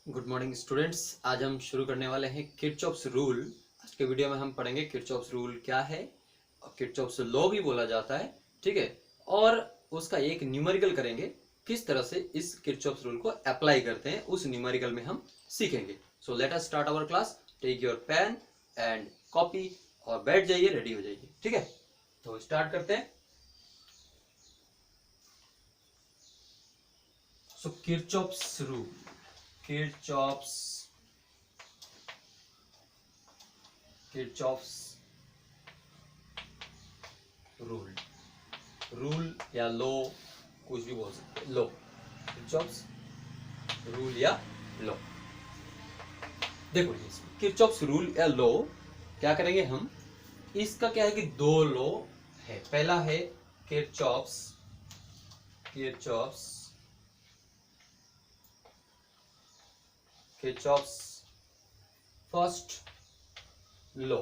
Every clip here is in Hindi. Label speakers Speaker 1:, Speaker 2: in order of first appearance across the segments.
Speaker 1: Good morning students. आज हम शुरू करने वाले हैं किरचॉफ्स रूल। आज के वीडियो में हम पढ़ेंगे किरचॉफ्स रूल क्या है और किरचॉफ्स लॉ भी बोला जाता है, ठीक है। और उसका एक न्यूमेरिकल करेंगे, किस तरह से इस किरचॉफ्स रूल को अप्लाई करते हैं उस न्यूमेरिकल में हम सीखेंगे। So let us start our class. Take your pen and copy और बैठ जाइए, रेडी हो जाइए, ठीक है। तो स्टार्ट करते हैं। So Kirchhoff's rule, Kirchhoff's Kirchhoff's rule, rule या लॉ, कुछ भी बोल सकते हैं। लॉ, किरचॉफ्स रूल या लॉ। देखो ये किरचॉफ्स रूल या लॉ क्या करेंगे हम। इसका क्या है कि दो लॉ है। पहला है Kirchhoff's Kirchhoff's Kirchhoff's first law,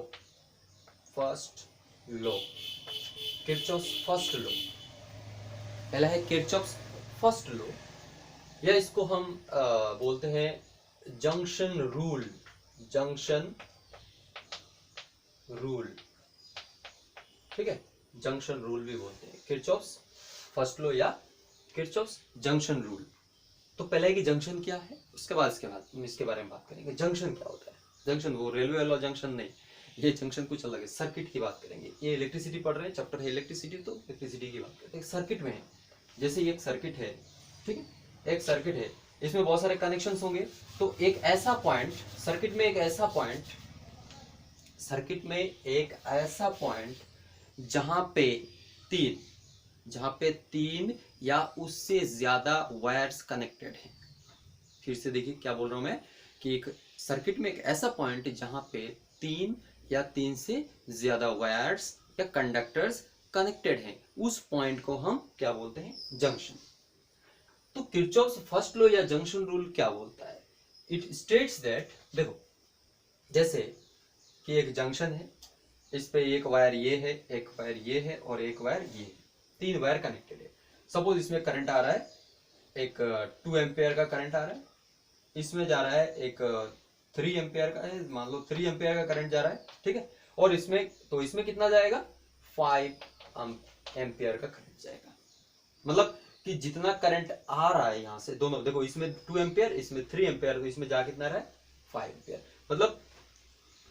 Speaker 1: first law, Kirchhoff's first law. पहला है किरचॉफ्स फर्स्ट लॉ, या इसको हम बोलते हैं जंक्शन रूल, जंक्शन रूल, ठीक है। जंक्शन रूल भी बोलते हैं किरचॉफ्स फर्स्ट लॉ या किरचॉफ्स जंक्शन रूल। तो पहले की जंक्शन क्या है, उसके बाद इसके बारे में बात करेंगे। जंक्शन क्या होता है? जंक्शन वो रेलवे वाला जंक्शन नहीं, ये जंक्शन कुछ अलग है। सर्किट की बात करेंगे। ये इलेक्ट्रिसिटी पढ़ रहे हैं, चैप्टर है इलेक्ट्रिसिटी, तो इलेक्ट्रिसिटी की बात करते हैं। सर्किट में है, जैसे ये एक सर्किट है, ठीक है, एक सर्किट है, इसमें बहुत सारे कनेक्शंस होंगे। तो एक ऐसा पॉइंट सर्किट में, एक ऐसा पॉइंट सर्किट में, एक ऐसा पॉइंट जहां पे तीन जहां पे तीन या उससे ज्यादा वायर्स कनेक्टेड हैं। फिर से देखिए क्या बोल रहा हूं मैं, कि एक सर्किट में एक ऐसा पॉइंट जहां पे तीन या तीन से ज्यादा वायर्स या कंडक्टर्स कनेक्टेड हैं, उस पॉइंट को हम क्या बोलते हैं? जंक्शन। तो किरचॉफ्स फर्स्ट लॉ या जंक्शन रूल क्या बोलता है? इट स्टेट्स दैट, देखो जैसे कि एक जंक्शन है, इस पे एक वायर ये है, एक वायर ये है और एक वायर ये है, तीन वायर कनेक्टेड है। सपोज इसमें करंट आ रहा है, एक 2 एम्पेयर का करंट आ रहा है, इसमें जा रहा है एक 3 एम्पेयर का है, मान लो 3 एम्पेयर का करंट जा रहा है, ठीक है। और इसमें कितना जाएगा? 5 एम्पेयर का करंट जाएगा। मतलब कि जितना करंट आ रहा है यहां से, दोनों देखो, इसमें 2 एम्पेयर, इसमें 3 एम्पेयर, तो इसमें जा कितना रहा है? 5 एम्पेयर। मतलब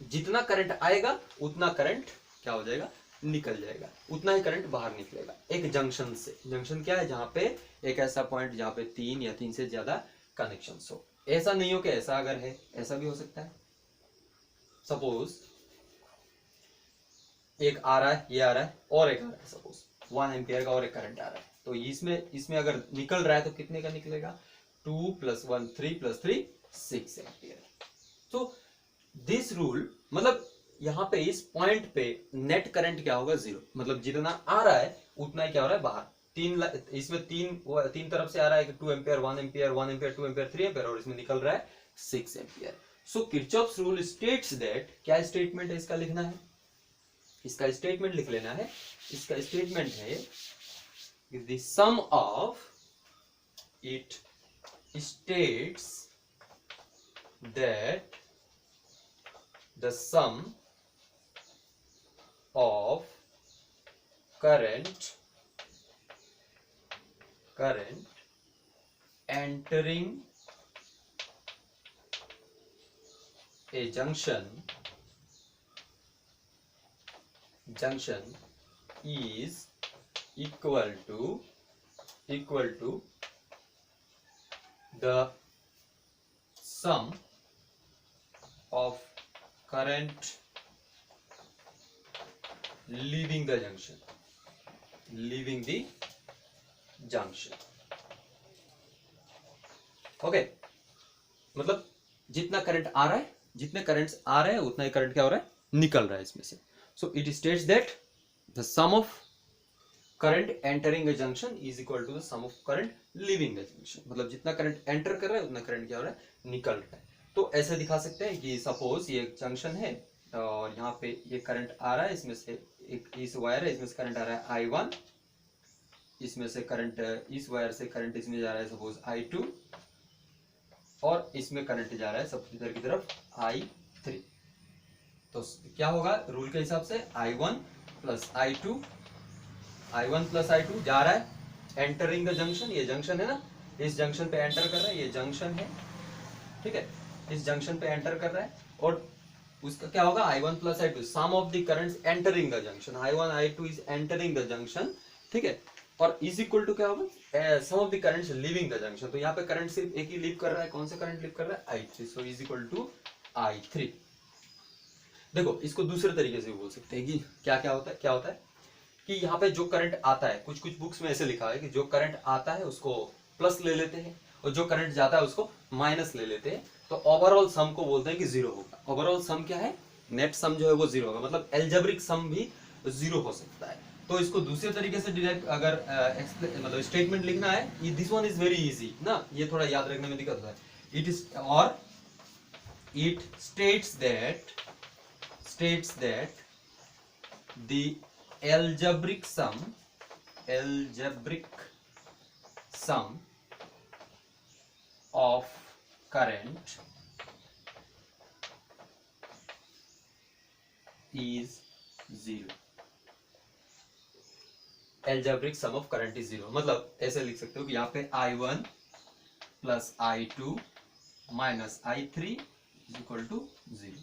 Speaker 1: जितना करंट आएगा उतना करंट क्या हो जाएगा? निकल जाएगा, उतना ही करंट बाहर निकलेगा एक जंक्शन से। जंक्शन क्या है? जहां पे एक ऐसा पॉइंट जहां पे तीन या तीन से ज्यादा कनेक्शन हो। ऐसा नहीं हो कि ऐसा अगर है, ऐसा भी हो सकता है। सपोज एक आ रहा है, ये आ रहा है और एक आ रहा है, सपोज 1 एम्पियर का और एक करंट आ रहा है। तो इसमें अगर निकल रहा है तो कितने का निकलेगा? 2 + 1 3 + 3 6 एम्पियर। तो दिस रूल मतलब यहाँ पे इस पॉइंट पे नेट करंट क्या होगा? 0। मतलब जितना आ रहा है उतना ही क्या हो रहा है? बाहर। इसमें तीन तरफ से आ रहा है, 2 ampere 1 ampere 1 ampere 2 ampere 3 ampere, और इसमें निकल रहा है 6 ampere. So Kirchhoff's rule states that, क्या स्टेटमेंट है इसका लिखना है? इसका स्टेटमेंट लिख लेना है। इसका स्टेटमेंट है the sum of, it states that the sum of current entering a junction is equal to the sum of current leaving the junction, okay. मतलब जितना करंट आ रहा है, जितने करंट्स आ रहे हैं उतना ही करंट क्या हो रहा है? निकल रहा है इसमें से। So it states that the sum of current entering a junction is equal to the sum of current leaving the junction. मतलब जितना करंट एंटर कर रहा है उतना करंट क्या हो रहा है? निकल रहा है। तो ऐसे दिखा सकते हैं कि सपोज ये एक जंक्शन है और यहाँ पे ये करंट आ रहा है, इसमें से एक इस वायर है, इसमें से करंट आ रहा है I1, इसमें से करंट, इस वायर से करंट इसमें जा रहा है सपोज I2, और इसमें करंट जा रहा है सब इधर की तरफ I3। तो क्या होगा रूल के हिसाब से I1 plus I2, I1 plus I2 जा रहा है एंटरिंग द जंक्शन, ये जंक्शन है ना, इस जंक्शन पे एंटर कर रहा है, ये जंक्शन है, ठीक है, इस जंक्शन पे एंटर कर रहा है और उसका क्या होगा I1 plus I2 sum of the currents entering the junction, I1 I2 is entering the junction, ठीक है, और इज इक्वल टू क्या होगा sum of the currents leaving the junction. तो यहाँ पे करंट सिर्फ एक ही लीव कर रहा है, कौन सा करंट लीव कर रहा है I3, so is equal to I3। देखो इसको दूसरे तरीके से भी बोल सकते हैं कि क्या क्या होता है, क्या होता है कि यहाँ पे जो करंट आता है, कुछ कुछ बुक्स में ऐसे लिखा है कि जो करंट आता है उसको प्लस ले लेते हैं और जो करंट जाता है उसको माइनस ले लेते हैं, तो ओवरऑल सम को बोलते हैं कि जीरो होगा। ओवरऑल सम क्या है, नेट सम जो है वो जीरो होगा, मतलब एल्जेब्रिक सम भी जीरो हो सकता है। तो इसको दूसरे तरीके से डायरेक्ट अगर मतलब स्टेटमेंट लिखना है, this one is very easy ना, ये थोड़ा याद रखने में दिक्कत होता है। इट इज और it states that the algebraic sum of current is zero। algebraic sum of current is zero मतलब ऐसे लिख सकते हो कि यहाँ पे I1 plus I2 minus I3 is equal to zero।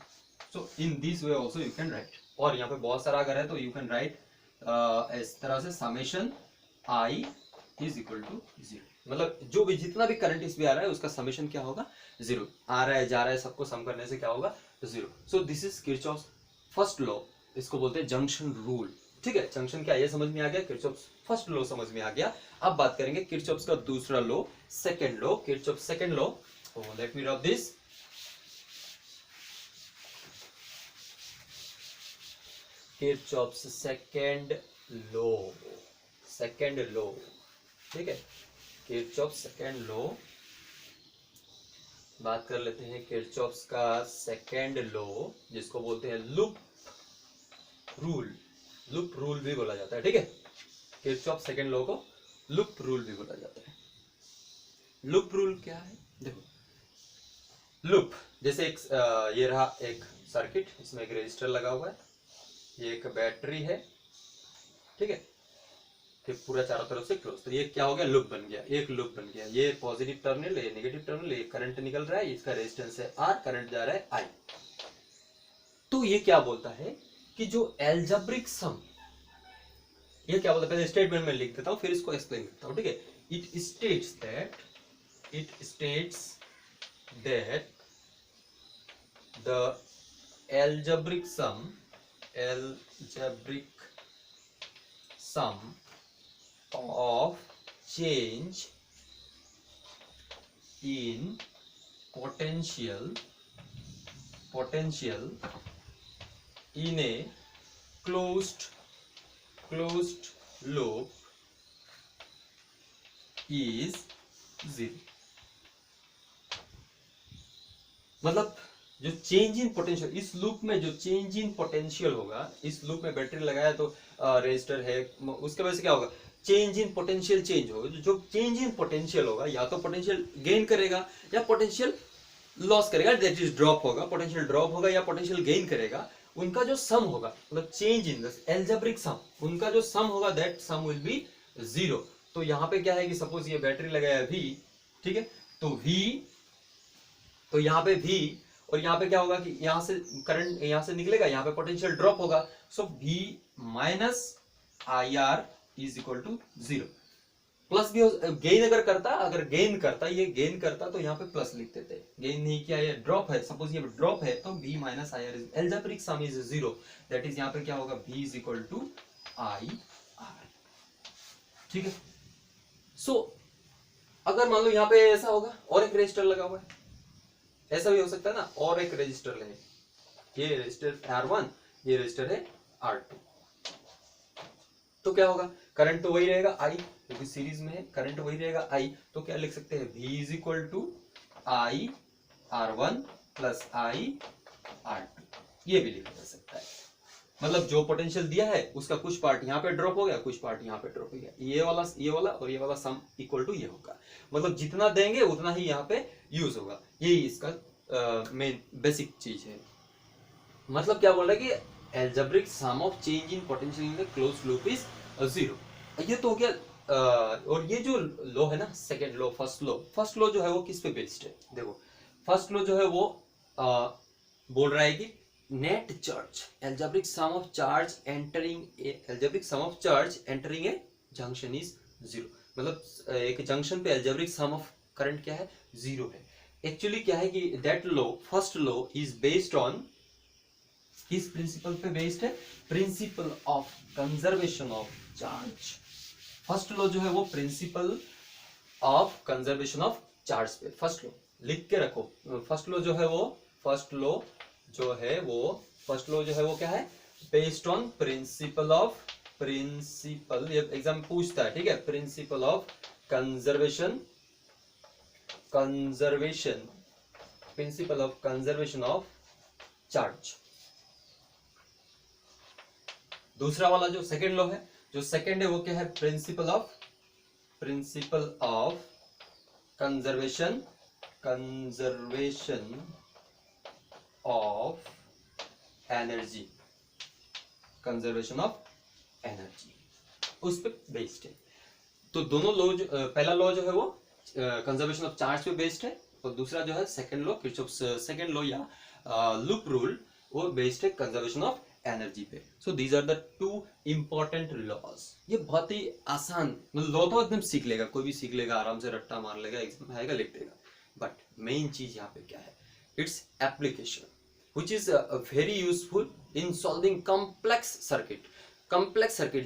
Speaker 1: So in this way also you can write। और यहाँ पे बहुत सारा अगर है तो यू कैन राइट इस तरह से summation I is equal to zero, मतलब जो भी जितना भी करंट इसमें आ रहा है उसका समेशन क्या होगा जीरो, आ रहा है जा रहा है सबको सम करने से क्या होगा zero. So this is Kirchhoff's first law, इसको बोलते हैं जंक्शन रूल, ठीक है। जंक्शन क्या ये समझ में आ गया, किरचॉफ्स फर्स्ट लॉ समझ में आ गया। अब बात करेंगे किरचॉफ्स का दूसरा law, second law, Kirchhoff's second law. Let me rub this. Kirchhoff's second law, ठीक है, किरचॉफ्स सेकेंड लॉ। बात कर लेते हैं किरचॉफ्स का सेकेंड लॉ, जिसको बोलते हैं लूप रूल भी बोला जाता है, ठीक है। किरचॉफ्स सेकेंड लॉ को लूप रूल भी बोला जाता है। लूप रूल क्या है, देखो लूप जैसे एक ये रहा एक सर्किट, इसमें एक रेजिस्टर लगा हुआ है, ये एक बैटरी है, ठीक है, फिर पूरा चारों तरफ से क्लोज, तो ये क्या हो गया लूप बन गया, एक लूप बन गया। ये पॉजिटिव टर्मिनल, ये नेगेटिव टर्मिनल, ये करंट निकल रहा है, इसका रेजिस्टेंस है R, करंट जा रहा है I। तो ये क्या बोलता है कि जो एल्जेब्रिक सम, ये क्या बोलता है, पहले स्टेटमेंट में लिख देता हूं फिर इसको एक्सप्लेन करता हूं, ठीक है। It states that the algebraic sum of change in potential in a closed loop is zero। मतलब जो चेंज इन पोटेंशियल, इस लूप में जो चेंज इन पोटेंशियल होगा, इस लूप में बैटरी लगाया तो रेजिस्टर है, उसके वजह से क्या होगा चेंज इन पोटेंशियल चेंज होगा। जो चेंज इन पोटेंशियल होगा या तो पोटेंशियल गेन करेगा या पोटेंशियल लॉस करेगा, दैट इज ड्रॉप होगा, पोटेंशियल ड्रॉप होगा या पोटेंशियल गेन करेगा, उनका जो सम होगा मतलब change in the algebraic sum, उनका जो सम होगा that sum will be zero. तो यहाँ पे क्या है कि सपोज ये बैटरी लगाया V, ठीक है, तो V, तो यहाँ पे V और यहाँ पे क्या होगा कि यहाँ से करंट यहाँ से निकलेगा, यहाँ पे पोटेंशियल ड्रॉप होगा, so V minus IR is equal to zero. Plus भी गेन अगर गेन करता ये गेन करता तो यहाँ पे प्लस लिख देते, गेन नहीं किया, ये ड्रॉप है, सपोज ये ड्रॉप है तो V minus IR is algebraic sum is zero, that is यहाँ पे क्या होगा V is equal to IR, ठीक है। सो अगर मान लो यहाँ पे ऐसा होगा और एक रेजिस्टर लगा हुआ है, ऐसा भी हो सकता है ना, और एक रेजिस्टर है, ये रेजिस्टर R1, ये रेजिस्टर है R2, तो क्या होगा करंट तो वही रहेगा I, क्योंकि सीरीज में है, करंट वही रहेगा I, तो क्या लिख सकते हैं V is equal to I R1 plus I R2, ये भी लिखा जा सकता है। मतलब जो पोटेंशियल दिया है उसका कुछ पार्ट यहाँ पे ड्रॉप हो गया, कुछ पार्ट यहाँ पे ड्रॉप हो गया, ये वाला और ये वाला सम इक्वल टू ये होगा, मतलब जितना देंगे उतना ही यहाँ पे यूज होगा। यही इसका मेन बेसिक चीज है। मतलब क्या बोल रहा है कि algebraic sum of change in potential in the closed loop is 0। ये तो हो गया। और ये जो लॉ है ना, सेकंड लॉ, फर्स्ट लॉ जो है वो किस पे बेस्ड है? देखो फर्स्ट लॉ जो है वो बोल रहा है कि net charge, algebraic sum of charge entering A junction is 0। मतलब एक जंक्शन पे एल्जेब्रिक सम ऑफ करंट क्या है? 0 है। एक्चुअली क्या है कि that law, first law is based on, किस प्रिंसिपल पे बेस्ड है? Principle of conservation of charge. First law जो है वो principle of conservation of charge पे, फर्स्ट लॉ लिख के रखो। फर्स्ट लॉ जो है वो क्या है? बेस्ड ऑन प्रिंसिपल, ये एग्जाम पूछता है, ठीक है, principle of conservation of charge. दूसरा वाला जो सेकंड लॉ है, वो क्या है? Principle of conservation of energy, उस पे बेस्ड है। तो दोनों लॉ, पहला लॉ जो है वो कंजर्वेशन ऑफ चार्ज पे बेस्ड है, और दूसरा जो है second law, Kirchhoff's second law या लूप रूल, वो बेस्ड है कंजर्वेशन ऑफ एनर्जी पे। So these are the two important laws. ये बहुत ही आसान, मतलब लॉ तो एकदम सीख लेगा, कोई भी सीख लेगा, आराम से रट्टा मार लेगा, एग्जाम आएगा लिख देगा। बट मेन चीज यहाँ पे क्या है? Its application which is very useful in solving complex circuit,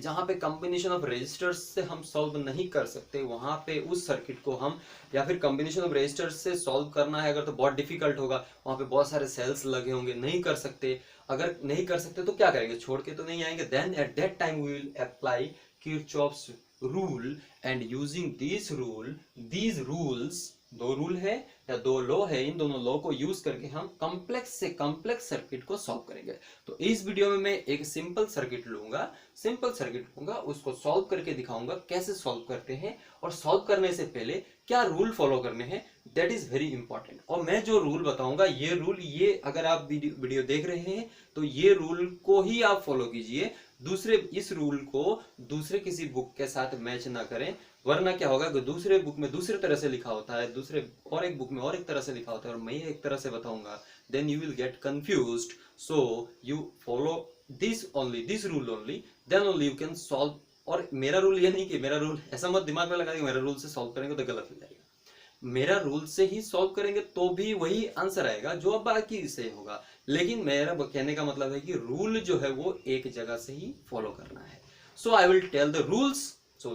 Speaker 1: जहां पे कॉम्बिनेशन ऑफ रेजिस्टर्स से हम सॉल्व नहीं कर सकते, वहां पे उस सर्किट को हम, या फिर कॉम्बिनेशन ऑफ रेजिस्टर्स से सॉल्व करना है अगर, तो बहुत डिफिकल्ट होगा, वहां पे बहुत सारे सेल्स लगे होंगे, नहीं कर सकते। अगर नहीं कर सकते तो क्या करेंगे? छोड़ के तो नहीं आएंगे। Then at that time we will apply Kirchhoff's rule, and using these rules, दो रूल है या दो लॉ है, इन दोनों लॉ को यूज करके हम कॉम्प्लेक्स से कॉम्प्लेक्स सर्किट को सॉल्व करेंगे। तो इस वीडियो में मैं एक सिंपल सर्किट लूंगा, उसको सॉल्व करके दिखाऊंगा कैसे सॉल्व करते हैं, और सॉल्व करने से पहले क्या रूल फॉलो करने हैं, दैट इज वेरी इंपॉर्टेंट। और मैं जो रूल बताऊंगा, ये अगर आप वीडियो देख रहे हैं तो ये रूल को ही आप फॉलो कीजिए। इस रूल को दूसरे किसी बुक के साथ मैच ना करें, वरना क्या होगा कि दूसरे बुक में दूसरे तरह से लिखा होता है, और एक बुक में और एक तरह से लिखा होता है, और मैं एक तरह से बताऊंगा, then you will get confused. So you follow this rule only, then only you can solve. और मेरा रूल ये नहीं कि मेरा रूल, ऐसा मत दिमाग में लगा कि मेरा रूल से सॉल्व करेंगे तो गलत हो जाएगा। मेरा रूल से ही सॉल्व करेंगे तो भी वही आंसर आएगा जो अब बाकी से होगा। लेकिन मेरा कहने का मतलब है कि रूल जो है वो एक जगह से ही फॉलो करना है। So I will tell the rules. So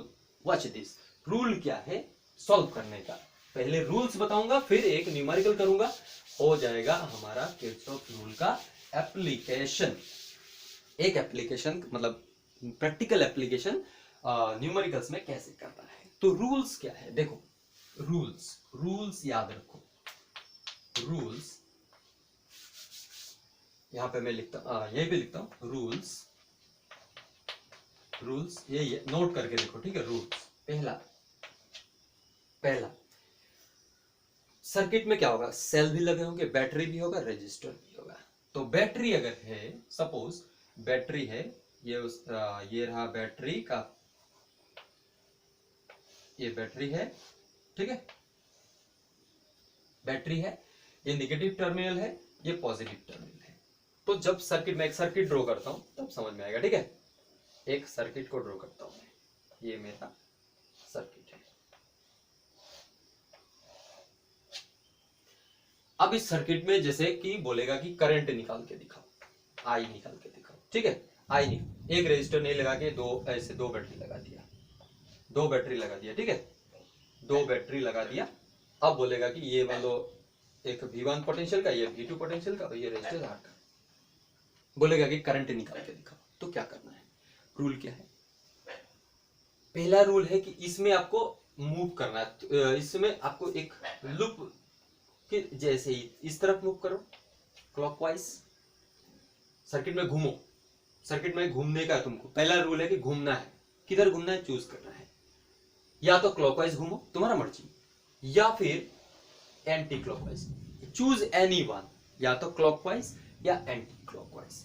Speaker 1: watch this. Rule क्या है सॉल्व करने का? पहले रूल्स बताऊंगा, फिर एक न्यूमेरिकल करूंगा, हो जाएगा हमारा किरचॉफ रूल का एप्लीकेशन। एक एप्लीकेशन मतलब प्रैक्टिकल एप्लीकेशन न्यूमेरिकल्स में कैसे करना है। तो रूल्स क्या है? देखो रूल्स याद रखो। रूल्स यहां पे मैं यही पे लिखता हूं रूल्स ये नोट करके देखो, ठीक है। रूल्स पहला सर्किट में क्या होगा? सेल भी लगे होंगे, बैटरी भी होगा, रेजिस्टर भी होगा। तो बैटरी अगर है, सपोज बैटरी है, ये रहा बैटरी का, ये बैटरी है, ठीक है, बैटरी है, ये नेगेटिव टर्मिनल है, ये पॉजिटिव टर्मिनल है। तो जब मैं एक सर्किट ड्रॉ करता हूं तब समझ में आएगा, ठीक है। एक सर्किट को ड्रॉ करता हूं मैं, ये मेरा सर्किट है। अब इस सर्किट में जैसे कि बोलेगा कि करंट निकाल के दिखाओ, आई निकाल के दिखाओ, ठीक है। एक रेजिस्टर नहीं लगा के दो बैटरी लगा दिया, ठीक है, दो बैटरी लगा दिया। अब बोलेगा कि ये मान लो एक V1 पोटेंशियल का, ये V2 पोटेंशियल का, और ये रेजिस्टर R का, बोलेगा कि करंट निकाल के दिखाओ। तो क्या करना है? रूल क्या है? पहला रूल है कि इसमें आपको मूव करना है, इसमें आपको एक लूप के जैसे ही इस तरफ मूव करो, क्लॉकवाइज सर्किट में घूमो। सर्किट में घूमने का तुमको पहला रूल है कि घूमना है। किधर घूमना है चूज करना है, या तो क्लॉकवाइज घूमो, तुम्हारा मर्जी, या फिर anti clockwise, choose any one, या तो क्लॉकवाइज या एंटी क्लॉकवाइज,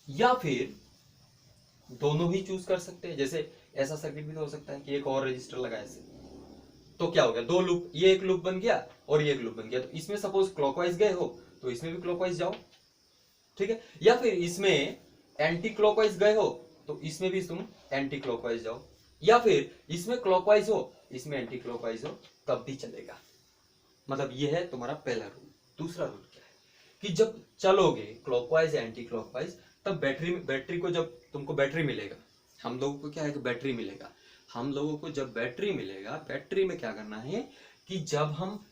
Speaker 1: या फिर दोनों ही चूज कर सकते हैं। जैसे ऐसा सर्किट भी तो हो सकता है कि एक और रजिस्टर लगाए ऐसे, तो क्या हो गया, दो लूप, ये एक लूप बन गया और ये एक लूप बन गया, तो इसमें सपोज क्लॉकवाइज गए हो तो इसमें भी क्लॉकवाइज जाओ, ठीक है। या फिर इसमें एंटी क्लॉकवाइज गए हो तो इसमें भी तुम एंटी क्लॉकवाइज जाओ, या फिर इसमें क्लॉकवाइज हो इसमें एंटी क्लॉकवाइज हो, तब भी चलेगा। मतलब ये है तुम्हारा पहला रूल। दूसरा रूल क्या है कि जब चलोगे क्लॉकवाइज या एंटी क्लॉकवाइज, तब बैटरी को जब तुमको बैटरी मिलेगा, हम लोगों को क्या है कि बैटरी मिलेगा, हम लोगों को जब बैटरी मिलेगा, बैटरी में क्या करना है कि जब हम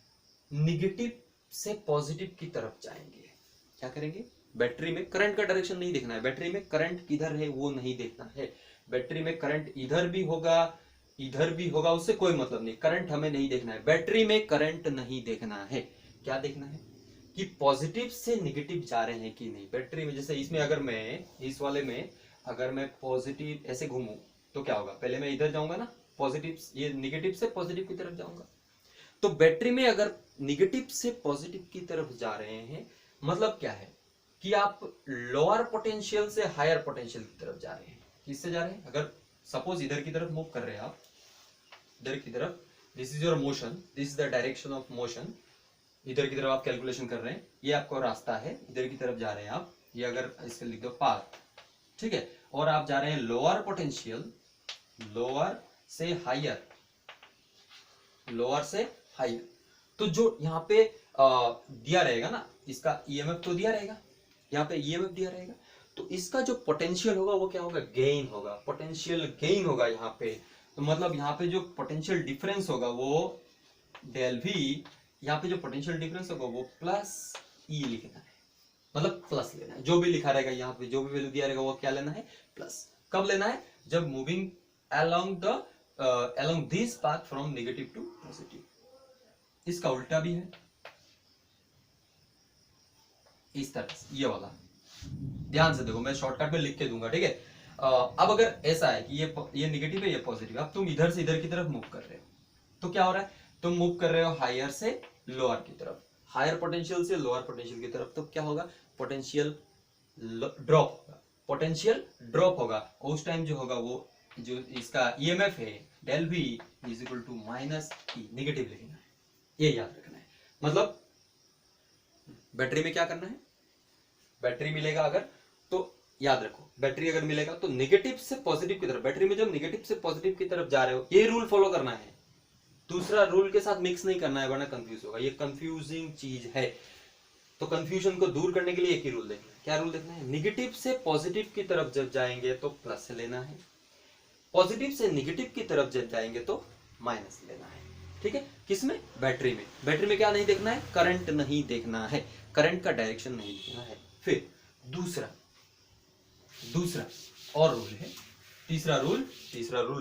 Speaker 1: निगेटिव से पॉजिटिव की तरफ जाएंगे, क्या करेंगे, बैटरी में करंट का डायरेक्शन नहीं देखना है, बैटरी में करंट किधर है वो नहीं देखना है, बैटरी में करंट इधर भी होगा इधर भी होगा, उससे कोई मतलब नहीं, करंट हमें नहीं देखना है, बैटरी में करंट नहीं देखना है। क्या देखना है कि पॉजिटिव से निगेटिव जा रहे हैं कि नहीं बैटरी में। जैसे इसमें अगर मैं इस वाले में अगर मैं पॉजिटिव ऐसे घूमूं तो क्या होगा, पहले मैं इधर जाऊंगा ना, पॉजिटिव, ये निगेटिव से पॉजिटिव की तरफ जाऊंगा। तो बैटरी में अगर निगेटिव से पॉजिटिव की तरफ जा रहे हैं, मतलब क्या है कि आप लोअर पोटेंशियल से हायर पोटेंशियल की तरफ जा रहे हैं। किससे जा रहे हैं, अगर सपोज इधर की तरफ मूव कर रहे हैं आप, इधर की तरफ, this is your motion, this is the direction of motion, इधर की तरफ आप कैलकुलेशन कर रहे हैं, ये आपका रास्ता है, इधर की तरफ जा रहे हैं आप, ये अगर इसके लिख दो पाथ, ठीक है, और आप जा रहे हैं लोअर पोटेंशियल, लोअर से हायर, लोअर से हायर, तो जो यहाँ पे दिया रहेगा ना, इसका ईएमएफ तो दिया रहेगा, यहाँ पे ईएमएफ दिया रहेगा, तो इसका जो पोटेंशियल होगा वो क्या होगा, गेन होगा, पोटेंशियल गेन होगा यहाँ पे। तो मतलब यहाँ पे जो पोटेंशियल डिफरेंस होगा वो डेल वी, यहाँ पे जो पोटेंशियल डिफरेंस होगा वो प्लस ई लिखना है, मतलब प्लस लेना है, जो भी लिखा रहेगा यहाँ पे, जो भी वैल्यू दिया रहेगा वो क्या लेना है, प्लस। कब लेना है, जब moving along this path from negative to positive। इसका उल्टा भी है, इस तरह से, ये वाला ध्यान से देखो, मैं शॉर्टकट में लिख के दूंगा, ठीक है। अब अगर ऐसा है कि ये निगेटिव है, ये पॉजिटिव, अब तुम इधर से इधर की तरफ मूव कर रहे हो, तो क्या हो रहा है, तुम मूव कर रहे हो हायर से लोअर की तरफ, हायर पोटेंशियल से लोअर पोटेंशियल की तरफ, तो क्या होगा, पोटेंशियल ड्रॉप होगा, पोटेंशियल ड्रॉप होगा, और उस टाइम जो होगा वो जो इसका ईएमएफ है del V is equal to minus E, negative लिखना है, ये याद रखना है। मतलब बैटरी में क्या करना है, बैटरी मिलेगा अगर, तो याद रखो, बैटरी अगर मिलेगा तो निगेटिव से पॉजिटिव की तरफ, बैटरी में जब निगेटिव से पॉजिटिव की तरफ जा रहे हो, ये रूल फॉलो करना है, दूसरा रूल के साथ मिक्स नहीं करना है, वरना कंफ्यूज होगा, ये कंफ्यूजिंग चीज है। तो कंफ्यूजन को दूर करने के लिए एक ही रूल देखना है, क्या रूल देखना है, निगेटिव से पॉजिटिव की तरफ जब जाएंगे तो प्लस लेना है, पॉजिटिव से निगेटिव की तरफ जब जाएंगे तो माइनस लेना है, ठीक है। किसमें, बैटरी में, बैटरी में क्या नहीं देखना है, करंट नहीं देखना है, करंट का डायरेक्शन नहीं देखना है। फिर दूसरा और रूल है, तीसरा रूल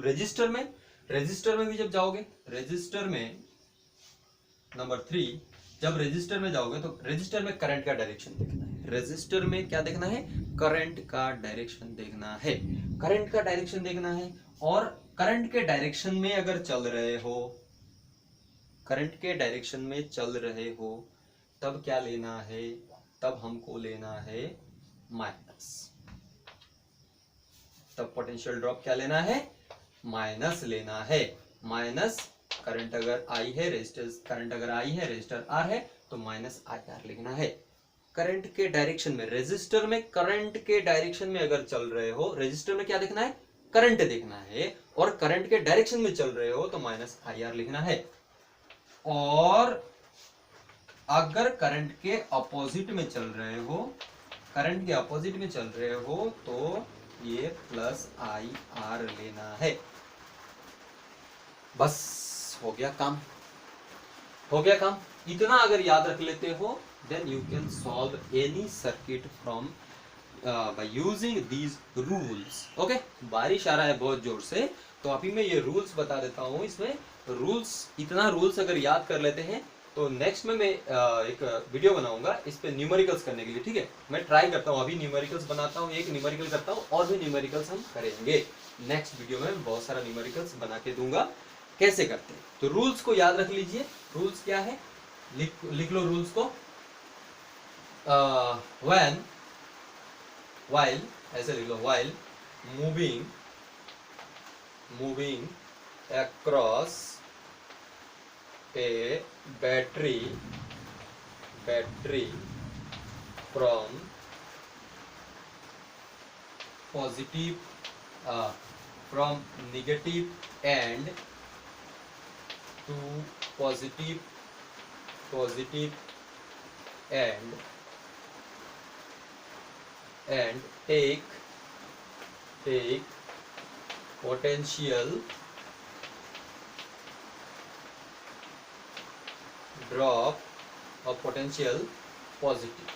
Speaker 1: रजिस्टर में भी जब जाओगे, रजिस्टर में नंबर 3, जब रजिस्टर में जाओगे तो रजिस्टर में करंट का डायरेक्शन देखना है, रजिस्टर में क्या देखना है, करंट का डायरेक्शन देखना है, करंट का डायरेक्शन देखना है। और करंट के डायरेक्शन में अगर चल रहे हो, करंट के डायरेक्शन में चल रहे हो, तब क्या लेना है, तब हमको लेना है माइनस, तब पोटेंशियल ड्रॉप क्या लेना है, माइनस लेना है, माइनस करंट अगर आई है, रेजिस्टेंस करंट अगर आई है, रेजिस्टर आर है, तो माइनस आई आर लिखना है। करंट के डायरेक्शन में, रेजिस्टर में करंट के डायरेक्शन में अगर चल रहे हो, रेजिस्टर में क्या देखना है, करंट देखना है, और करंट के डायरेक्शन में चल रहे हो तो माइनस आई आर लिखना है। और अगर करंट के अपोजिट में चल रहे हो, करंट के अपोजिट में चल रहे हो तो ये प्लस आई आर लेना है। बस हो गया काम, इतना अगर याद रख लेते हो, then you can solve any circuit from by using these rules। okay, बारिश आ रहा है बहुत जोर से, तो अभी मैं ये रूल्स बता देता हूँ। इसमें इतना रूल्स अगर याद कर लेते हैं तो नेक्स्ट में मैं एक वीडियो बनाऊंगा इस पे न्यूमेरिकल्स करने के लिए, ठीक है। मैं ट्राई करता हूँ, अभी न्यूमेरिकल्स बनाता हूँ, एक न्यूमेरिकल करता हूँ, और भी न्यूमेरिकल्स हम करेंगे। नेक्स्ट वीडियो में बहुत सारा न्यूमेरिकल्स बना के दूंगा कैसे करते हैं। तो रूल्स को याद रख लीजिए। रूल्स क्या है, लिख लो रूल्स को। व्हेन, while, ऐसे लिख लो, while moving across a battery from positive from negative end to positive end and take potential drop or potential positive।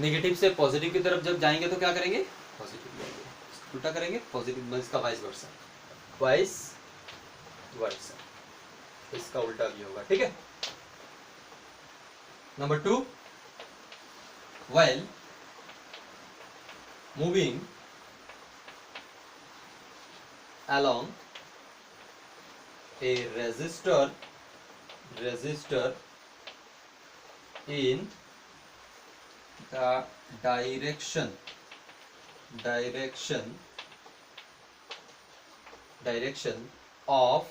Speaker 1: Negative से पॉजिटिव की तरफ जब जाएंगे तो क्या करेंगे, पॉजिटिव जाएंगे, उल्टा करेंगे, पॉजिटिव, इसका वाइस वर्सा, इसका उल्टा भी होगा, ठीक है। Number 2, while moving along a resistor in the direction of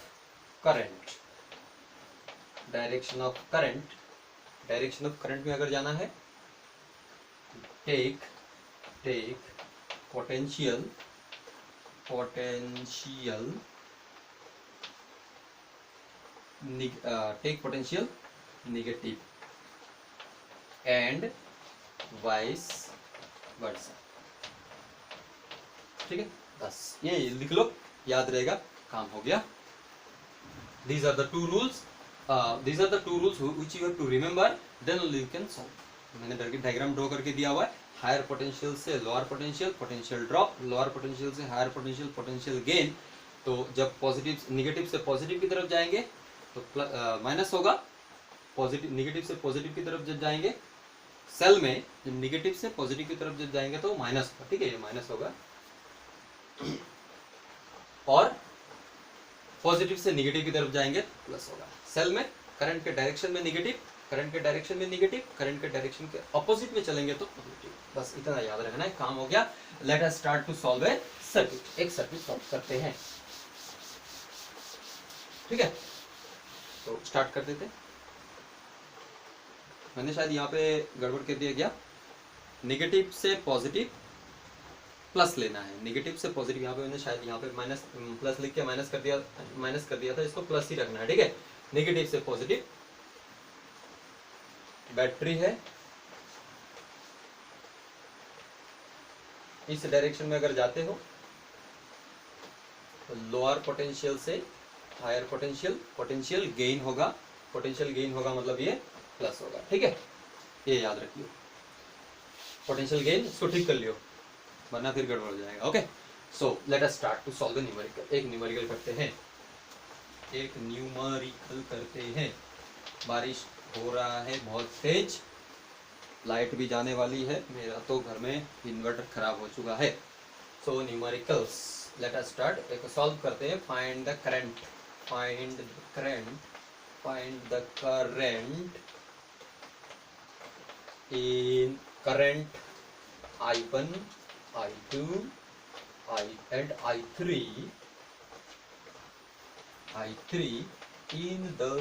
Speaker 1: current, direction of current में अगर जाना है, take potential negative and vice versa, ठीक है। बस ये लिख लो, याद रहेगा, काम हो गया। These are the two rules which you have to remember, then only you can solve। मैंने डायग्राम ड्रॉ करके दिया हुआ है, हायर पोटेंशियल से lower potential drop, lower potential से हायर पोटेंशियल गेन। तो जब नेगेटिव से पॉजिटिव की तरफ जाएंगे तो माइनस होगा, नेगेटिव से पॉजिटिव की तरफ जब जाएंगे सेल में, जब नेगेटिव से पॉजिटिव की तरफ जब जाएंगे तो माइनस होगा, ठीक है, ये माइनस होगा। और पॉजिटिव से नेगेटिव की तरफ जाएंगे प्लस होगा। सेल में करंट के डायरेक्शन में नेगेटिव, करंट के डायरेक्शन के ऑपोजिट में चलेंगे तो पॉजिटिव। बस इतना याद रखना है, काम हो गया। Let us start to solve a circuit. एक सर्किट सॉल्व करते हैं, ठीक है। तो स्टार्ट कर देते। मैंने शायद यहाँ पे गड़बड़ कर दिया गया, नेगेटिव से पॉजिटिव प्लस लेना है, नेगेटिव से पॉजिटिव। यहाँ पे मैंने शायद यहाँ पे माइनस प्लस लिख के माइनस कर दिया था, इसको प्लस ही रखना है, ठीक है। नेगेटिव से पॉजिटिव, बैटरी है, इस डायरेक्शन में अगर जाते हो तो लोअर पोटेंशियल से हायर पोटेंशियल गेन होगा, मतलब ये प्लस होगा, ठीक है। ये याद रखियो, पोटेंशियल गेन, इसको ठीक कर लियो वरना फिर गड़बड़ हो जाएगा। Okay, so let us start to solve the numerical. एक न्यूमेरिकल करते हैं। बारिश हो रहा है बहुत तेज, लाइट भी जाने वाली है, मेरा तो घर में इन्वर्टर खराब हो चुका है। सो न्यूमेरिकल्स, लेट अस स्टार्ट। एक सॉल्व करते हैं। Find the current in current I1, I2, and I3 in the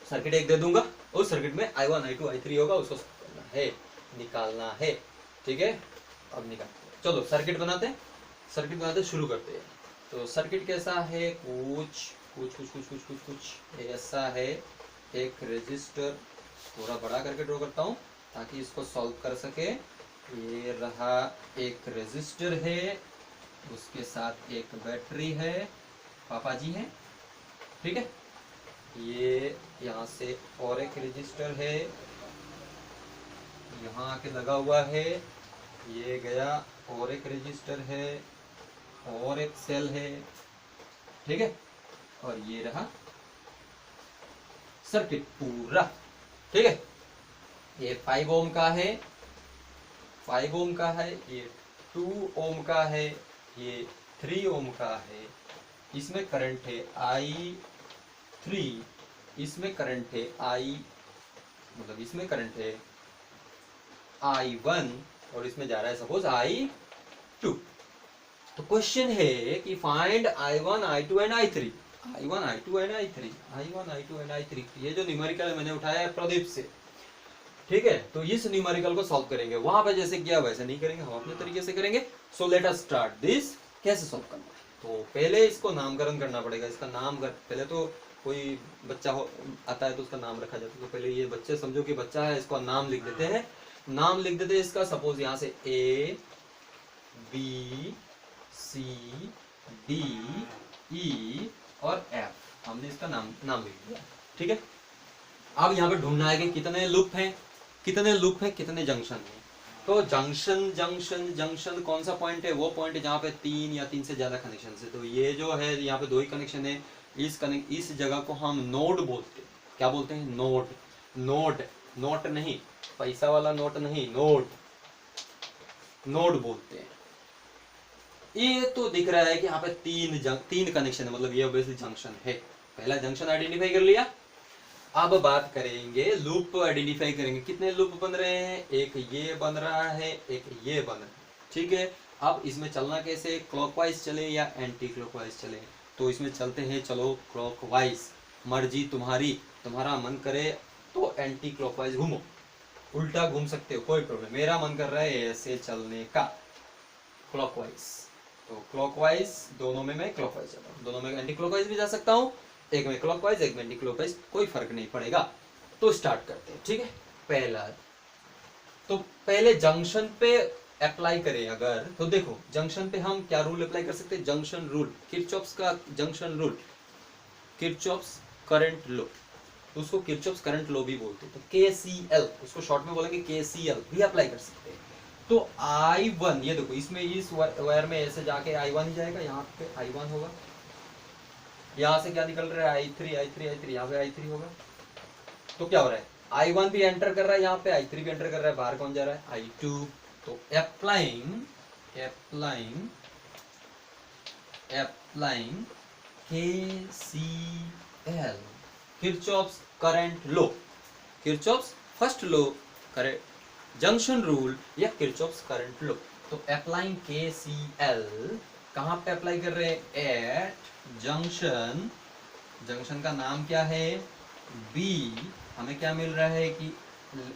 Speaker 1: circuit एक दे दूंगा, उस सर्किट में I1, I2, I3 होगा, उसको करना है, निकालना है, ठीक है। अब निकालते हैं, चलो सर्किट बनाते शुरू करते हैं। तो सर्किट कैसा है, कुछ ऐसा है। एक रेजिस्टर, थोड़ा बड़ा करके ड्रॉ करता हूँ ताकि इसको सॉल्व कर सके। ये रहा, एक रेजिस्टर है, उसके साथ एक बैटरी है, पापा जी हैं, ठीक है। ये यहाँ से और एक रेजिस्टर है, यहाँ आके लगा हुआ है, ये गया, और एक रेजिस्टर है, और एक सेल है, ठीक है। और ये रहा सर्किट पूरा, ठीक है। ये 5 ओम का है, ये 2 ओम का है, ये 3 ओम का है, इसमें करंट है I3, इसमें करंट है मतलब इसमें करंट है I1 और इसमें जा रहा है सपोज I2। तो क्वेश्चन है कि find I1, I2 and I3, I1, I2 and I3, I1, I2 and I3। ये जो न्यूमेरिकल मैंने उठाया है प्रदीप से, ठीक है, तो इस न्यूमेरिकल को सॉल्व करेंगे। वहां पे जैसे किया वैसे नहीं करेंगे, हम अपने तरीके से करेंगे। सो लेट अस स्टार्ट दिस। कैसे सॉल्व करना है, तो पहले इसको नामकरण करना पड़ेगा। इसका नाम पहले तो कोई बच्चा आता है तो उसका नाम रखा जाता है, तो पहले ये बच्चे समझो कि बच्चा है, इसको नाम लिख देते हैं। नाम लिख देते हैं इसका, सपोज यहाँ से A B C D E और F, हमने इसका नाम लिख दिया, ठीक है। अब यहाँ पे ढूंढना है कि कितने लूप हैं, कितने जंक्शन हैं। तो जंक्शन कौन सा पॉइंट है, वो पॉइंट है जहाँ पे 3 या 3 से ज्यादा कनेक्शन है। तो ये जो है यहाँ पे 2 ही कनेक्शन है, इस जगह को हम नोड बोलते हैं। क्या बोलते हैं? नोट नहीं, पैसा वाला नोट नहीं, नोड बोलते हैं। ये तो दिख रहा है कि यहाँ पे 3 कनेक्शन है, मतलब ये ऑब्वियसली जंक्शन है। पहला जंक्शन आइडेंटिफाई कर लिया। अब बात करेंगे लूप आइडेंटिफाई करेंगे। कितने लूप बन रहे हैं? एक ये बन रहा है, एक ये बन रहा है, ठीक है। अब इसमें चलना कैसे, क्लॉकवाइज चले या एंटी क्लॉकवाइज चले? तो इसमें चलते हैं, चलो क्लॉकवाइज, मर्जी तुम्हारी, तुम्हारा मन करे तो एंटी क्लॉकवाइज घूमो, उल्टा घूम सकते हो, कोई प्रॉब्लम। मेरा मन कर रहा है ऐसे चलने का, क्लॉकवाइज। तो क्लॉकवाइज, दोनों में मैं क्लॉकवाइज जाता हूँ, दोनों में एंटी क्लॉकवाइज भी जा सकता हूँ, एक में क्लॉकवाइज एक में एंटी क्लॉकवाइज, कोई फर्क नहीं पड़ेगा। तो स्टार्ट करते हैं, ठीक है। पहला, तो पहले जंक्शन पे अप्लाई करें अगर, तो देखो जंक्शन पे हम क्या रूल अप्लाई कर सकते हैं? जंक्शन रूल, किरचॉफ्स का junction rule, Kirchhoff's current law, उसको किरचॉफ्स करंट लॉ भी बोलते हैं। तो KCL, उसको शॉर्ट में बोलेंगे KCL भी अप्लाई कर सकते हैं। तो I1, ये देखो इसमें इस वायर में ऐसे जाके I1 ही जाएगा, यहाँ पे I1 होगा, यहाँ से क्या निकल रहा है? I3, यहाँ पे I3 होगा। तो क्या हो रहा है? I1 भी एंटर कर रहा है यहाँ पे, I3 भी एंटर कर रहा है, बाहर कौन जा रहा है? I2। तो applying KCL, Kirchhoff's current law, Kirchhoff's first law, current junction rule या किरचॉफ्स करंट लॉ। तो अप्लाइंग KCL कहाँ पे अप्लाई कर रहे हैं? एट जंक्शन का नाम क्या है? B। हमें क्या मिल रहा है कि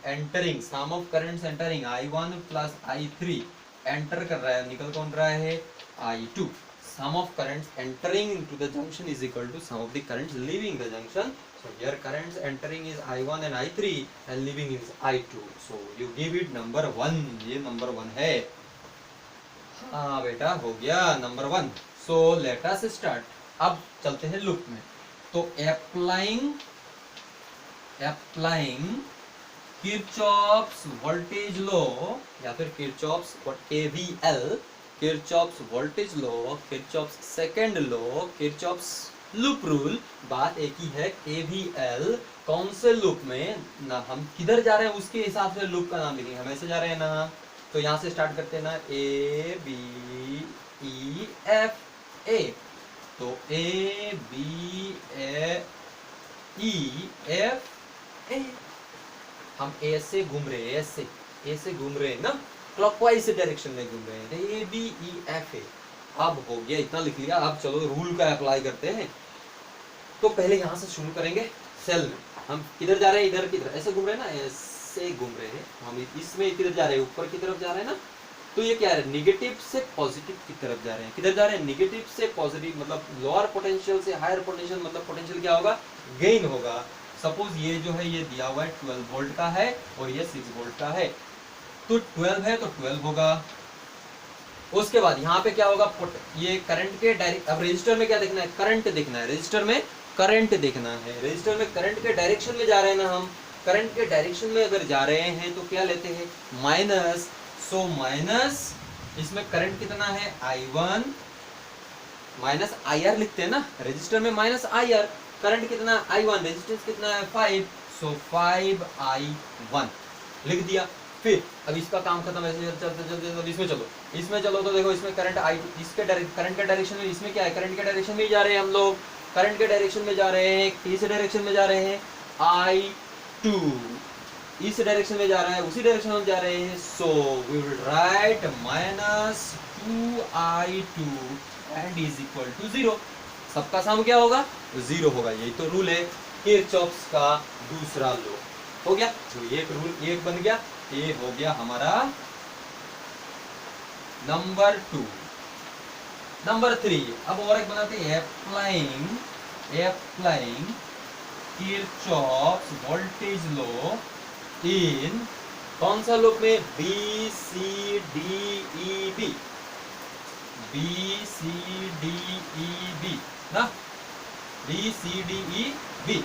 Speaker 1: entering, sum of currents entering I1 plus I3, enter कर रहा है, निकल कौन रहा है? I2। sum of currents entering into the junction is equal to sum of the currents leaving the junction. So here currents entering is I1 and I3 and leaving is I2. So you give it number 1, ये number 1 है। हाँ बेटा हो गया number 1। So let us start। अब चलते हैं लूप में। तो अप्लाइंग किरचॉफ्स वोल्टेज लॉ या फिर Kirchhoff's KVL, Kirchhoff's voltage law, Kirchhoff's second law, Kirchhoff's loop rule, बात एक ही है। KVL कौन से लूप में ना, हम किधर जा रहे हैं उसके हिसाब से लूप का नाम लिखेंगे। हम ऐसे जा रहे हैं ना, तो यहाँ से स्टार्ट करते हैं ना, A B E F A। तो A B E F A, हम A से घूम रहे हैं, A से घूम रहे हैं ना, क्लॉकवाइज डायरेक्शन में घूम रहे हैं। A B E F A। अब हो गया, इतना लिख लिया। अब चलो रूल का अप्लाई करते हैं। तो पहले यहाँ से शुरू करेंगे, सेल में हम किधर जा रहे हैं, इधर की तरफ ऐसे घूम रहे हैं ना, ऐसे घूम रहे हैं हम, इसमें किधर जा रहे हैं, ऊपर की तरफ जा रहे हैं ना। तो ये क्या है, निगेटिव से पॉजिटिव की तरफ जा रहे हैं। किधर जा रहे हैं? निगेटिव से पॉजिटिव, मतलब लोअर पोटेंशियल से हायर पोटेंशियल, मतलब पोटेंशियल क्या होगा? गेन होगा। सपोज ये जो है ये दिया हुआ है 12 वोल्ट का है और ये 6 वोल्ट का है, तो 12 है तो 12 होगा। उसके बाद यहाँ पे क्या होगा, ये करंट के डायरेक्ट, अब रजिस्टर में क्या देखना है? करंट देखना है, रजिस्टर में करंट देखना है। रजिस्टर में करंट के डायरेक्शन में जा रहे हैं ना हम, करंट के डायरेक्शन में अगर जा रहे हैं तो क्या लेते हैं? माइनस। सो माइनस, इसमें करंट कितना है? I1 माइनस IR लिखते हैं ना, रजिस्टर में माइनस IR, करंट कितना? I1, रेजिस्टेंस कितना है? 5। सो 5I1 लिख दिया। फिर अब इसका काम खत्म, ऐसे चलते चलते चलते इसमें चलो, इसमें चलो तो देखो इसमें करंट आई, इसके करंट के डायरेक्शन में, इसमें क्या है, करंट के डायरेक्शन में ही जा रहे हैं हम लोग, करंट के डायरेक्शन में जा रहे हैं, किस डायरेक्शन में जा रहे हैं, I2, इस डायरेक्शन में जा रहा है, उसी डायरेक्शन में जा रहे हैं, so we will write -2I2 and is equal to 0। सबका सम क्या होगा, 0 होगा। यही तो रूल है किरचॉफ्स का दूसरा लॉ। हो गया, तो एक रूल एक बन गया, ये हो गया हमारा नंबर 2। नंबर 3 अब और एक बनाते हैं, applying Kirchhoff's voltage law in कौन सा लूप में, B C D E B, B C D E B ना, B C D E B.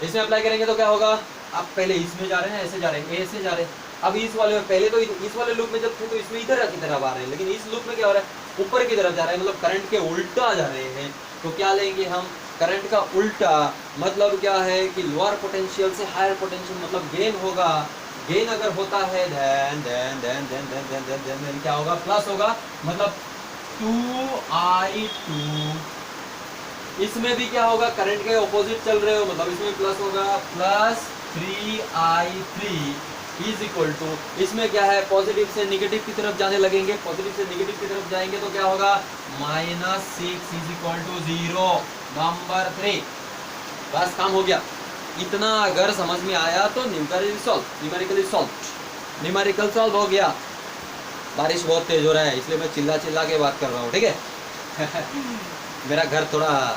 Speaker 1: इसमें अप्लाई करेंगे तो क्या होगा, आप पहले इसमें जा रहे हैं, ऐसे जा रहे हैं, ए से जा रहे हैं, अब इस वाले में, पहले तो इस वाले लूप में जब थे तो इसमें इधर की तरफ आ रहे हैं, लेकिन इस लूप में क्या हो रहा है, ऊपर की तरफ जा रहे हैं, मतलब करंट के उल्टा जा रहे हैं। तो क्या लेंगे हम, करंट का उल्टा, मतलब क्या है कि लोअर पोटेंशियल से हायर पोटेंशियल, मतलब गेन होगा। गेन अगर होता है देन क्या होगा, प्लस होगा, मतलब 2I2। इसमें भी क्या होगा, करंट के ऑपोजिट चल रहे हो, मतलब इसमें प्लस होगा, plus 3I3 is equal to, इसमें क्या है, पॉजिटिव से निगेटिव की तरफ जाने लगेंगे, पॉजिटिव से निगेटिव की तरफ जाएंगे तो क्या होगा, -6 इज इक्वल टू 0। नंबर 3, बस काम हो गया। इतना अगर समझ में आया तो न्यूमेरिकली सॉल्व हो गया। बारिश बहुत तेज हो रहा है, इसलिए मैं चिल्ला चिल्ला के बात कर रहा हूँ, ठीक है। मेरा घर थोड़ा,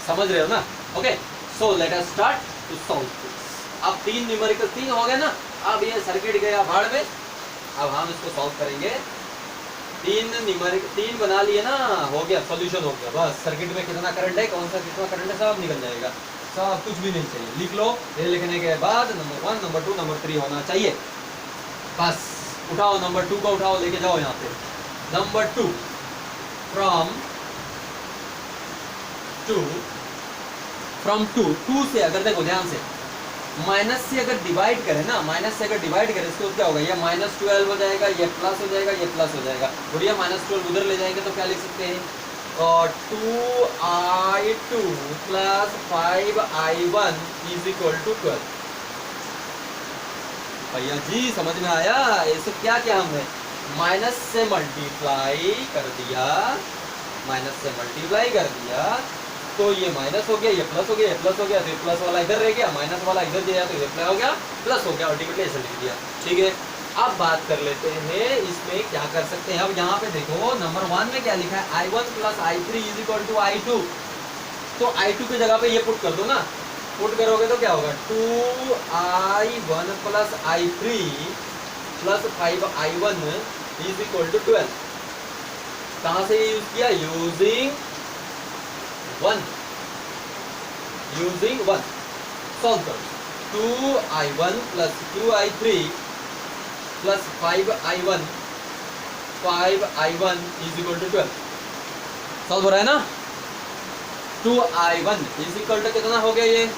Speaker 1: समझ रहे हो ना, okay. So let us start to solve this. अब 3 न्यूमेरिकल 3 हो गए ना, अब ये सर्किट गया भाड़ में, अब हम इसको सॉल्व करेंगे। 3 न्यूमेरिकल 3 बना लिए ना, हो गया, सॉल्यूशन हो गया। बस सर्किट में कितना करंट है, कौन सा कितना करंट है, सब निकल जाएगा, सब कुछ भी नहीं चाहिए, लिख लो। ये लिखने के बाद नंबर 1, नंबर 2, नंबर 3 होना चाहिए। बस उठाओ नंबर 2 को, उठाओ, लेके जाओ यहाँ पे। नंबर 2, फ्रॉम 2 से अगर देखो ध्यान से, माइनस से अगर डिवाइड करें ना, माइनस से अगर डिवाइड करें इसको क्या होगा, ये -12 हो जाएगा, ये प्लस हो जाएगा, ये प्लस हो जाएगा, और ये -12 उधर ले जाएंगे तो क्या लिख सकते हैं, और 2I2 plus 5I1 is equal to 12। भैया जी समझ में आया, ऐसे क्या क्या हमने माइनस से मल्टीप्लाई कर दिया, माइनस से मल्टीप्लाई कर दिया तो ये माइनस हो गया, ये प्लस हो गया, ये प्लस हो गया, तो ये प्लस वाला इधर रह गया, माइनस वाला इधर गया, तो ये प्लस हो गया, प्लस हो गया, अल्टीमेटली ऐसे लिख दिया, ठीक है। अब बात कर लेते हैं इसमें क्या कर सकते हैं। अब यहाँ पे देखो नंबर 1 में क्या लिखा है, I1 plus I3 is equal to I2, तो I2 की जगह पे ये पुट कर दो ना, पुट करोगे तो क्या होगा, 2I1 plus I3 plus 5I1 is equal to 12। कहाँ से यूज किया, यूजिंग 1 सॉल्व करो, 2I1 plus 2I3 plus 5I1 is equal to 12। Solve हो रहा है ना। 2I1 इज इक्वल टू कितना हो गया, ये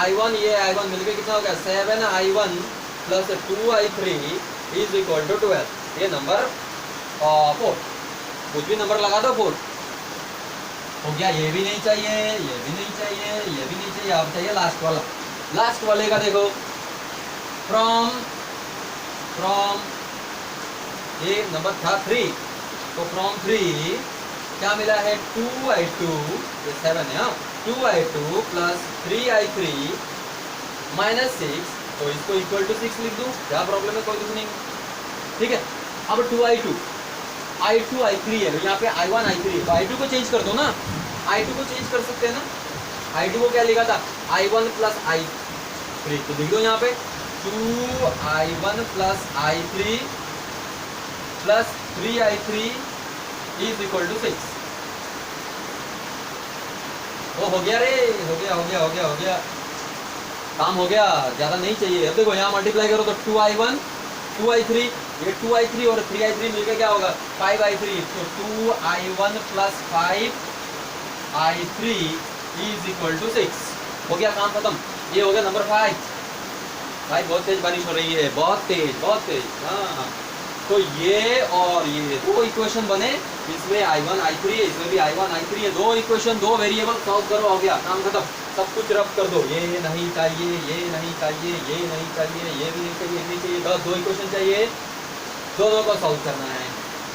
Speaker 1: I1 ये I1 मिलकर कितना हो गया, 7I1 plus 2I3 is equal to 12। ये नंबर 4, कुछ भी नंबर लगा दो, 4 हो गया। ये भी नहीं चाहिए, ये भी नहीं चाहिए, ये भी नहीं चाहिए, अब चाहिए लास्ट वाला। लास्ट वाले का देखो, फ्रॉम ये नंबर था 3, तो फ्रॉम 3 क्या मिला है, 2I2, ये 7 है, 2I2 प्लस 3I3 माइनस 6, तो इसको इक्वल टू 6 लिख दूं, क्या प्रॉब्लम है, कोई दुख नहीं, ठीक है। अब 2I2 I2 I3 है, यहाँ पे I1 I3, तो I2 को चेंज कर दो ना, I2 को चेंज कर सकते हैं ना। I2 को क्या लिखा था, I1 प्लस I3, तो लिख दो यहाँ पे 2I1 plus I3 plus 3I3 is equal to 6। हो गया रे, हो गया, काम हो गया, ज्यादा नहीं चाहिए। अब देखो यहाँ मल्टीप्लाई करो तो 2I1 2I3, ये 2I3 और 3I3 मिलकर क्या होगा, 5I3, तो 2I1 plus 5I3 is equal to 6। हो गया काम खत्म। ये हो गया नंबर 5। भाई बहुत तेज बारिश हो रही है, बहुत तेज बहुत तेज। हाँ, तो ये और ये दो इक्वेशन बने, इसमें I1 I3 है, इसमें भी I1 I3 है, दो इक्वेशन दो वेरिएबल सॉल्व करो, हो गया काम खत्म। सब कुछ रब कर दो, ये नहीं चाहिए, ये नहीं चाहिए, ये नहीं चाहिए, ये भी नहीं चाहिए, ये नहीं चाहिए, बस दो इक्वेशन चाहिए, दोनों को सॉल्व करना है।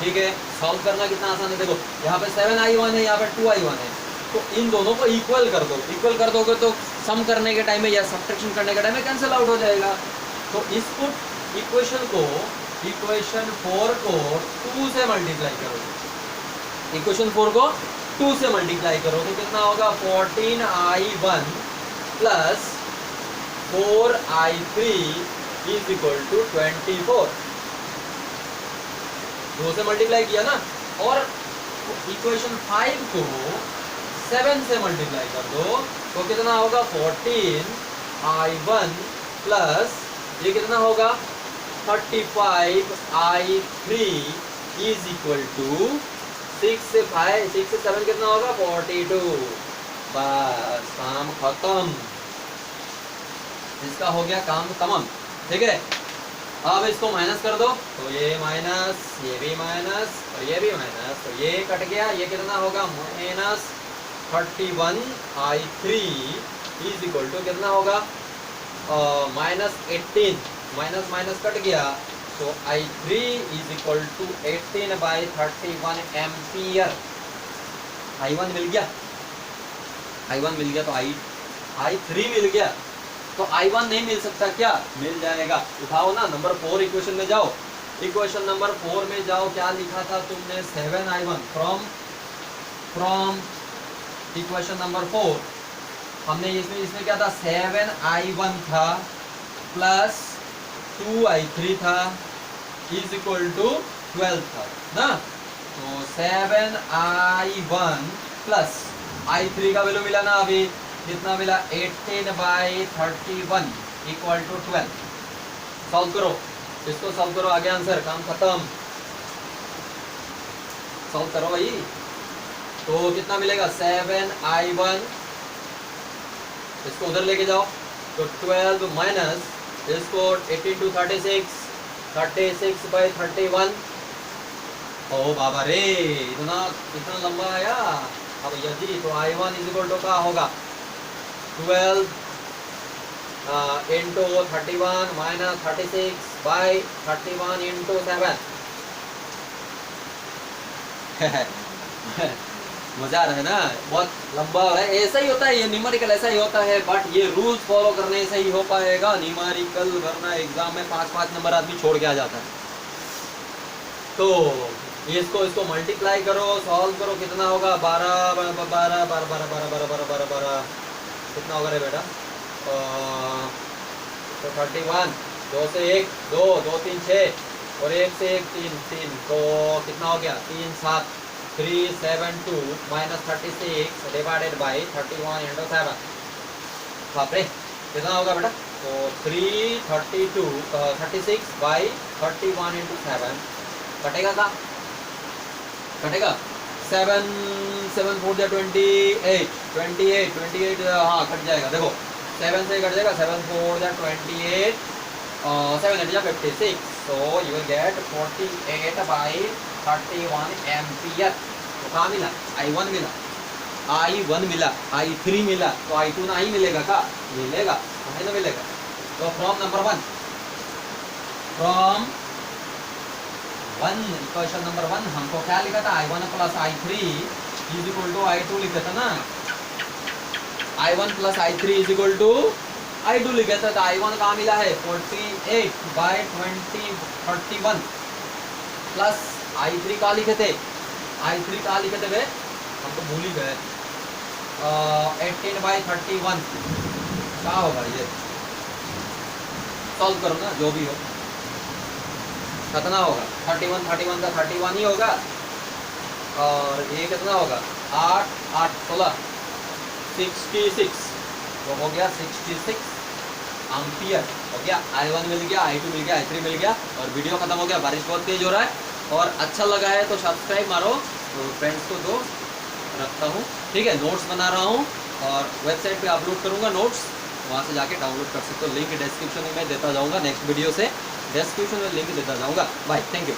Speaker 1: ठीक है, सॉल्व करना कितना आसान है, देखो यहाँ पे 7I1 है, यहाँ पे 2I1 है, तो इन दोनों को इक्वल कर दो, इक्वल कर दोगे तो सम करने के टाइम में या सब्ट्रैक्शन करने के टाइम में कैंसिल आउट हो जाएगा। तो इसको इक्वेशन 4 को 2 से मल्टीप्लाई करो, इक्वेशन 4 को 2 से मल्टीप्लाई करो तो कितना होगा, 14I1 plus 4I3 is equal to 24। 2 से मल्टीप्लाई किया ना, और इक्वेशन 5 को 7 से मल्टीप्लाई कर दो तो कितना होगा, 14I1 प्लस ये कितना होगा, 35I3 इज इक्वल टू 6 से 7 कितना होगा, 42। बस काम खत्म, इसका हो गया काम तमाम। ठीक है, अब इसको माइनस कर दो तो ये माइनस, ये भी माइनस और ये भी माइनस, तो ये कट गया, ये कितना होगा, minus 31I3 is equal to कितना होगा, माइनस 18, माइनस माइनस कट गया तो I3 is equal to 18/31 ampere. I1 मिल गया, I1 मिल गया, तो I3 मिल गया, तो I1 नहीं मिल सकता क्या, मिल जाएगा। उठाओ ना, नंबर 4 इक्वेशन में जाओ, इक्वेशन नंबर 4 में जाओ, क्या लिखा था तुमने, 7I1 फ्रॉम इक्वेशन नंबर 4 हमने इसमें क्या था, 7I1 था प्लस 2I3 था इज इक्वल टू 12 था ना, तो 7I1 प्लस I3 का वैल्यू मिला ना अभी, कितना मिला, 18/31 इक्वल टू 12। सॉल्व करो, इसको सॉल्व करो, आगे आंसर, काम खत्म, सॉल्व करो भाई। तो कितना मिलेगा, 7I1, इसको उधर लेके जाओ तो 12 माइनस इसको 18 to 36, 36/31। ओ बाबा रे, इतना लंबा आया। अब यदि तो I1 इज इक्वल टू क्या होगा, 12 into 31 minus 36/31 into 7। मजा आ रहा है ना, बहुत लंबा हो रहा है, ऐसा ही होता है ये न्यूमेरिकल, ऐसा ही होता है, बट ये रूल्स फॉलो करने से ही हो पाएगा। न्यूमेरिकल वरना एग्जाम में 5-5 नंबर आदमी छोड़ के आ जाता है। तो इसको मल्टीप्लाई करो, सॉल्व करो, कितना होगा, 12 कितना होगा रे बेटा, तो 31, 2 से 1 2, 2 3 6 और 1 से 1 3, तो कितना हो गया, 3 7, 372 माइनस 36 डिवाइडेड बाई 31 इंटू 7। बाप रे, कितना होगा बेटा, तो 36/31 इंटू 7 कटेगा का, कटेगा 7 4 28 हाँ कट जाएगा, देखो 7 से कट जाएगा, 7 4 28, 7 8 56, so you will get 48/31 ampere. तो कहाँ मिला, I1 मिला, I1 मिला, I3 मिला, तो I2 नहीं मिलेगा का, मिलेगा, नहीं ना मिलेगा। तो फ्रॉम नंबर 1 इक्वेशन नंबर 1 हमको क्या लिखा था, I1 plus I3 is equal to I2 लिखा था ना, I1 plus I3 is equal to I2 लिखा था, तो I1 कहाँ मिला है, 48/31 प्लस I3 कहाँ लिखे थे, I3 कहाँ लिखे थे वे, हम तो भूल ही गए, 18/31 क्या होगा ये, सॉल्व करो ना, जो भी हो कितना होगा, 31 का 31 ही होगा, और ये कितना होगा, 8 8 16 66, तो हो गया 66 एम्पियर हो गया। I1 मिल गया, I2 मिल गया, I3 मिल गया, और वीडियो खत्म हो गया। बारिश बहुत तेज हो रहा है, और अच्छा लगा है तो सब्सक्राइब मारो, तो फ्रेंड्स को दो, रखता हूँ, ठीक है। नोट्स बना रहा हूँ और वेबसाइट पे अपलोड करूँगा नोट्स, वहाँ से जाके डाउनलोड कर सकते हो। लिंक डिस्क्रिप्शन में मैं देता जाऊँगा, नेक्स्ट वीडियो से डिस्क्रिप्शन में लिंक देता जाऊँगा। Bye, thank you.